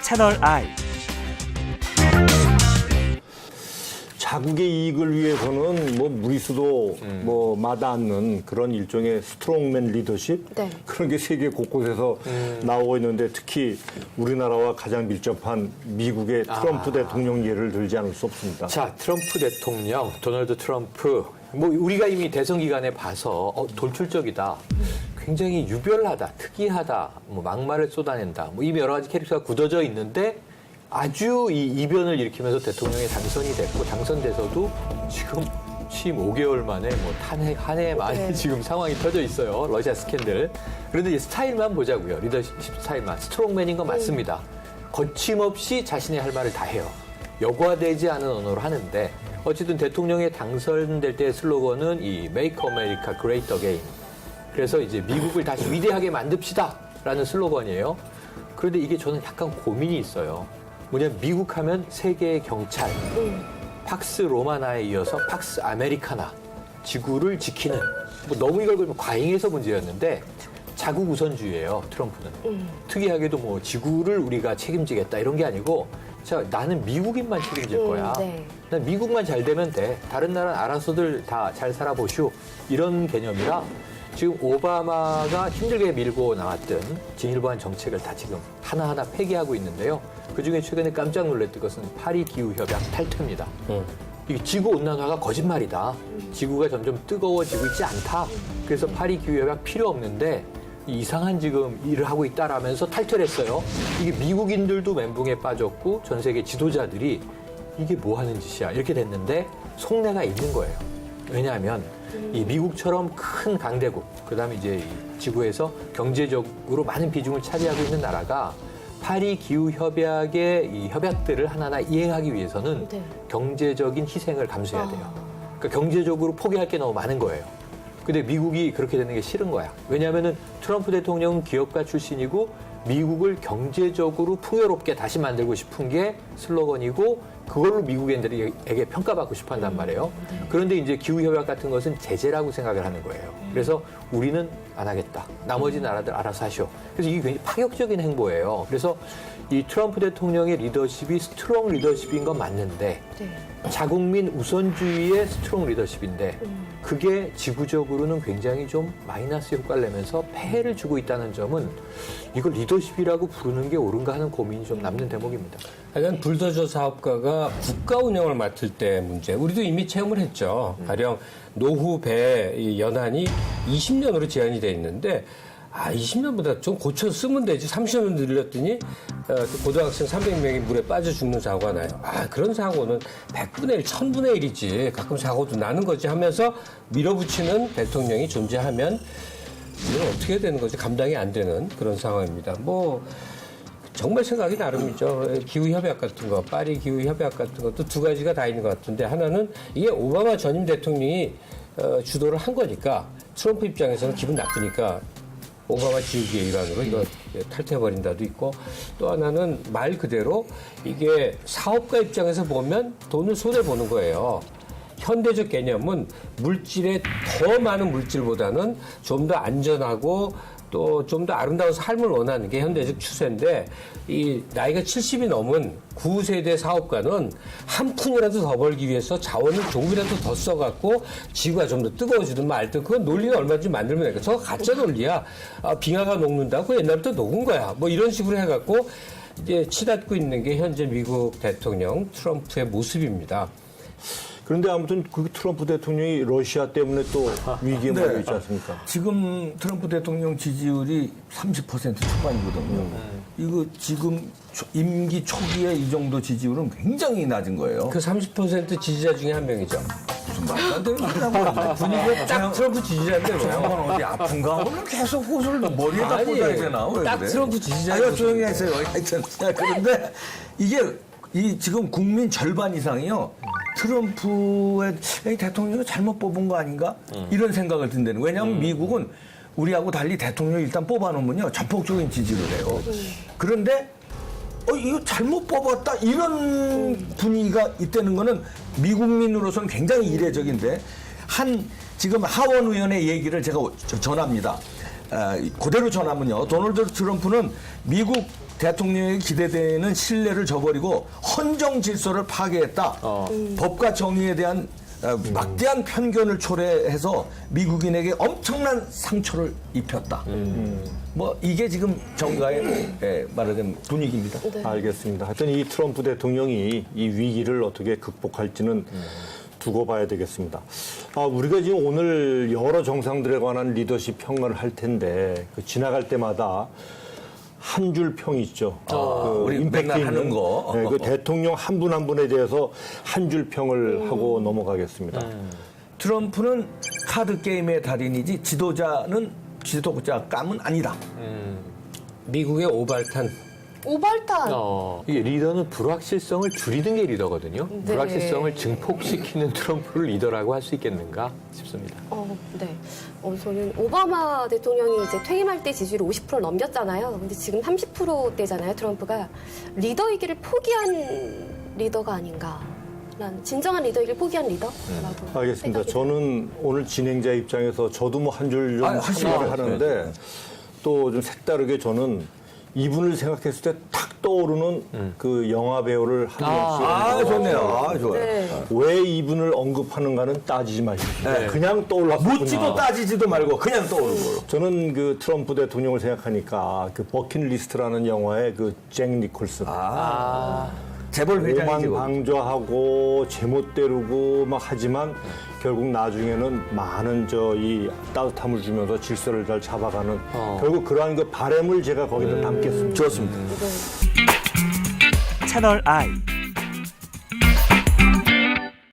채널 I. 자국의 이익을 위해서는 뭐 무리수도 뭐 마다 않는 그런 일종의 스트롱맨 리더십 네. 그런 게 세계 곳곳에서 나오고 있는데 특히 우리나라와 가장 밀접한 미국의 트럼프 대통령 예를 들지 않을 수 없습니다. 자, 트럼프 대통령, 도널드 트럼프. 뭐 우리가 이미 대선 기간에 봐서 돌출적이다. 굉장히 유별하다, 특이하다, 뭐 막말을 쏟아낸다. 뭐 이미 여러 가지 캐릭터가 굳어져 있는데 아주 이 이변을 일으키면서 대통령에 당선이 됐고 당선돼서도 지금 취임 5개월 만에 뭐 탄핵 한 해 만에 지금 상황이 터져 있어요. 러시아 스캔들. 그런데 이제 스타일만 보자고요. 리더십 스타일만. 스트롱맨인 건 맞습니다. 거침없이 자신의 할 말을 다 해요. 여과되지 않은 언어로 하는데 어쨌든 대통령에 당선될 때의 슬로건은 이 Make America Great Again. 그래서 이제 미국을 다시 위대하게 만듭시다라는 슬로건이에요. 그런데 이게 저는 약간 고민이 있어요. 뭐냐면 미국 하면 세계의 경찰, 팍스 로마나에 이어서 팍스 아메리카나, 지구를 지키는, 뭐 너무 이걸 걸면 과잉해서 문제였는데 자국 우선주의예요, 트럼프는. 특이하게도 뭐 지구를 우리가 책임지겠다 이런 게 아니고 자, 나는 미국인만 책임질 거야. 네. 난 미국만 잘 되면 돼. 다른 나라는 알아서들 다 잘 살아보시오. 이런 개념이라 지금 오바마가 힘들게 밀고 나왔던 진일보한 정책을 다 지금 하나하나 폐기하고 있는데요. 그중에 최근에 깜짝 놀랐던 것은 파리 기후협약 탈퇴입니다. 이게 지구온난화가 거짓말이다. 지구가 점점 뜨거워지고 있지 않다. 그래서 파리 기후협약 필요 없는데 이상한 지금 일을 하고 있다라면서 탈퇴를 했어요. 이게 미국인들도 멘붕에 빠졌고 전 세계 지도자들이 이게 뭐 하는 짓이야 이렇게 됐는데 속내가 있는 거예요. 왜냐하면 이 미국처럼 큰 강대국, 그다음에 이제 이 지구에서 경제적으로 많은 비중을 차지하고 있는 나라가 파리 기후 협약의 이 협약들을 하나하나 이행하기 위해서는 경제적인 희생을 감수해야 돼요. 그러니까 경제적으로 포기할 게 너무 많은 거예요. 근데 미국이 그렇게 되는 게 싫은 거야. 왜냐하면은 트럼프 대통령은 기업가 출신이고 미국을 경제적으로 풍요롭게 다시 만들고 싶은 게 슬로건이고 그걸로 미국인들에게 평가받고 싶어 한단 말이에요. 그런데 이제 기후협약 같은 것은 제재라고 생각을 하는 거예요. 그래서 우리는 안 하겠다. 나머지 나라들 알아서 하시오. 그래서 이게 굉장히 파격적인 행보예요. 그래서 이 트럼프 대통령의 리더십이 스트롱 리더십인 건 맞는데 자국민 우선주의의 스트롱 리더십인데 그게 지구적으로는 굉장히 좀 마이너스 효과를 내면서 폐해를 주고 있다는 점은 이걸 리더십이라고 부르는 게 옳은가 하는 고민이 좀 남는 대목입니다. 하여간 불도저 사업가가 국가 운영을 맡을 때 문제, 우리도 이미 체험을 했죠. 가령 노후 배 연한이 20년으로 제한이 돼 있는데 20년보다 좀 고쳐 쓰면 되지. 30년 늘렸더니 고등학생 300명이 물에 빠져 죽는 사고가 나요. 그런 사고는 100분의 1, 1000분의 1이지. 가끔 사고도 나는 거지 하면서 밀어붙이는 대통령이 존재하면 이건 어떻게 해야 되는 거지? 감당이 안 되는 그런 상황입니다. 뭐 정말 생각이 나름이죠. 기후협약 같은 거, 파리 기후협약 같은 것도 두 가지가 다 있는 것 같은데 하나는 이게 오바마 전임 대통령이 주도를 한 거니까 트럼프 입장에서는 기분 나쁘니까 오바마 지우기의 일환으로 이거 탈퇴해버린다도 있고 또 하나는 말 그대로 이게 사업가 입장에서 보면 돈을 손해보는 거예요. 현대적 개념은 물질에 더 많은 물질보다는 좀 더 안전하고 또 좀 더 아름다운 삶을 원하는 게 현대적 추세인데 이 나이가 70이 넘은 구세대 사업가는 한 푼이라도 더 벌기 위해서 자원을 조금이라도 더 써갖고 지구가 좀 더 뜨거워지든 말든 그건 논리는 얼마든지 만들면 되니까 저거 가짜 논리야. 빙하가 녹는다고 옛날부터 녹은 거야. 뭐 이런 식으로 해갖고 이제 치닫고 있는 게 현재 미국 대통령 트럼프의 모습입니다. 그런데 아무튼 그 트럼프 대통령이 러시아 때문에 또 위기에 몰려 있지 않습니까? 지금 트럼프 대통령 지지율이 30% 초반이거든요. 이거 지금 임기 초기에 이 정도 지지율은 굉장히 낮은 거예요. 그 30% 지지자 중에 한 명이죠. 무슨 말도 안 되는 소리라고. 분위기가 딱 트럼프 지지자인데 저 양반 어디 아픈가? 오늘 계속 옷을 머리에다 꽂아야 되나? 왜 딱 그래? 트럼프 지지자. 조용히 하세요. 하여튼. 그런데 이게 지금 국민 절반 이상이요. 트럼프의 대통령이 잘못 뽑은 거 아닌가? 이런 생각을 든다는. 왜냐하면 미국은 우리하고 달리 대통령 일단 뽑아놓으면요. 전폭적인 지지를 해요. 그런데 이거 잘못 뽑았다 이런 분위기가 있다는 거는 미국민으로서는 굉장히 이례적인데 지금 하원 의원의 얘기를 제가 전합니다. 그대로 전하면요. 도널드 트럼프는 미국 대통령에게 기대되는 신뢰를 저버리고 헌정 질서를 파괴했다. 법과 정의에 대한 막대한 편견을 초래해서 미국인에게 엄청난 상처를 입혔다. 뭐 이게 지금 정가의 말하자면 분위기입니다. 알겠습니다. 하여튼 이 트럼프 대통령이 이 위기를 어떻게 극복할지는 두고 봐야 되겠습니다. 우리가 지금 오늘 여러 정상들에 관한 리더십 평가를 할 텐데 그 지나갈 때마다 한 줄 평 있죠. 우리 임팩트 맨날 하는 있는, 거. 네, 그 대통령 한 분 한 분에 대해서 한 줄 평을 하고 넘어가겠습니다. 트럼프는 카드 게임의 달인이지 지도자감은 아니다. 미국의 오발탄. 오발탄. 이게 리더는 불확실성을 줄이는 게 리더거든요. 네. 불확실성을 증폭시키는 트럼프를 리더라고 할 수 있겠는가 싶습니다. 네. 저는 오바마 대통령이 이제 퇴임할 때 지지율이 50% 넘겼잖아요. 근데 지금 30%대잖아요, 트럼프가. 리더이기를 포기한 리더가 아닌가. 난 진정한 리더이기를 포기한 리더라고. 알겠습니다. 생각이 저는 오늘 진행자 입장에서 저도 뭐 한 줄 좀 하시죠. 생각을 하는데 또 좀 색다르게 저는 이분을 생각했을 때 탁 떠오르는 그 영화 배우를 한 명씩 좋네요. 좋아요. 네. 왜 이분을 언급하는가는 따지지 마십시오. 그냥 떠올랐군요. 묻지도 따지지도 말고 그냥 떠오르는 걸로. 저는 그 트럼프 대통령을 생각하니까 그 버킷리스트라는 영화의 그 잭 니콜슨 재벌 회장이지. 오만 방조하고 제못 때르고 막 하지만 결국 나중에는 많은 이 따뜻함을 주면서 질서를 잘 잡아가는 결국 그러한 그 바램을 제가 거기다 담겠습니다. 좋습니다. 채널 I